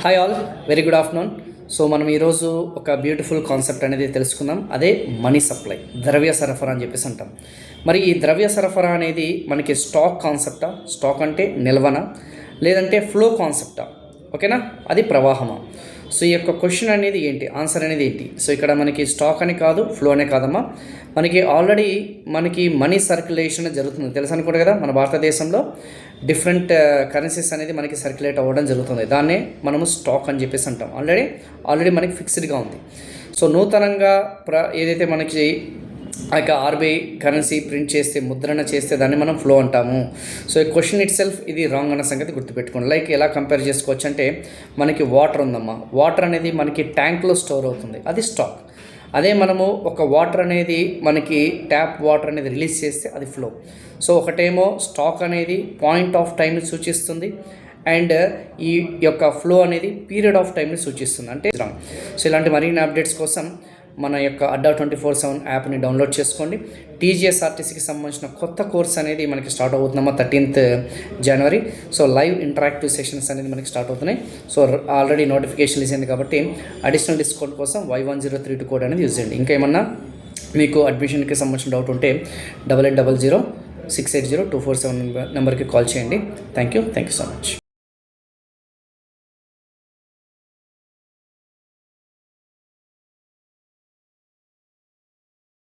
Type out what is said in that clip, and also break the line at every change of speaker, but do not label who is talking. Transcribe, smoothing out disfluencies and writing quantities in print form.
Hi all, very good afternoon. So మనం ఈరోజు ఒక బ్యూటిఫుల్ కాన్సెప్ట్ అనేది తెలుసుకుందాం. అదే మనీ సప్లై, ద్రవ్య సరఫరా అని చెప్పేసి అంటాం. మరి ఈ ద్రవ్య సరఫరా అనేది మనకి స్టాక్ కాన్సెప్టా, స్టాక్ అంటే నిల్వన, లేదంటే ఫ్లో కాన్సెప్టా? ఓకేనా, అది ప్రవాహమా? సో ఈ యొక్క క్వశ్చన్ అనేది ఏంటి, ఆన్సర్ అనేది ఏంటి? సో ఇక్కడ మనకి స్టాక్ అని కాదు, ఫ్లో అనే కాదమ్మా, మనకి ఆల్రెడీ మనీ సర్క్యులేషన్ జరుగుతుంది తెలుసు అనుకుంటే కదా. మన భారతదేశంలో డిఫరెంట్ కరెన్సీస్ అనేది మనకి సర్క్యులేట్ అవ్వడం జరుగుతుంది. దాన్నే మనము స్టాక్ అని చెప్పేసి అంటాం. ఆల్రెడీ మనకి ఫిక్స్డ్గా ఉంది. సో నూతనంగా ఏదైతే మనకి ఆ యొక్క ఆర్బీఐ కరెన్సీ ప్రింట్ చేస్తే, ముద్రణ చేస్తే దాన్ని మనం ఫ్లో అంటాము. సో ఈ క్వశ్చన్ ఇట్ సెల్ఫ్ ఇది రాంగ్ అన్న సంగతి గుర్తుపెట్టుకోండి. లైక్ ఎలా కంపేర్ చేసుకోవచ్చు అంటే, మనకి వాటర్ ఉందమ్మా, వాటర్ అనేది మనకి ట్యాంక్లో స్టోర్ అవుతుంది, అది స్టాక్. అదే మనము ఒక వాటర్ అనేది మనకి ట్యాప్ వాటర్ అనేది రిలీజ్ చేస్తే అది ఫ్లో. సో ఒకటేమో స్టాక్ అనేది పాయింట్ ఆఫ్ టైంని సూచిస్తుంది, అండ్ ఈ యొక్క ఫ్లో అనేది పీరియడ్ ఆఫ్ టైంని సూచిస్తుంది, అంటే రాంగ్. సో ఇలాంటి మరిన్ని అప్డేట్స్ కోసం మన యొక్క అడ్డా 24/7 యాప్ని డౌన్లోడ్ చేసుకోండి. టీజీఎస్ఆర్టీసీకి సంబంధించిన కొత్త కోర్స్ అనేది మనకి స్టార్ట్ అవుతుందమ్మా 13th జనవరి. సో లైవ్ ఇంటరాక్టివ్ సెషన్స్ అనేది మనకి స్టార్ట్ అవుతున్నాయి. సో ఆల్రెడీ నోటిఫికేషన్ ఇచ్చింది కాబట్టి అడిషనల్ డిస్కౌంట్ కోసం Y1032 కోడ్ అనేది యూజ్ చేయండి. ఇంకా ఏమన్నా మీకు అడ్మిషన్కి సంబంధించిన డౌట్ ఉంటే 8800 680 247 నెంబర్కి కాల్ చేయండి. Thank you so much.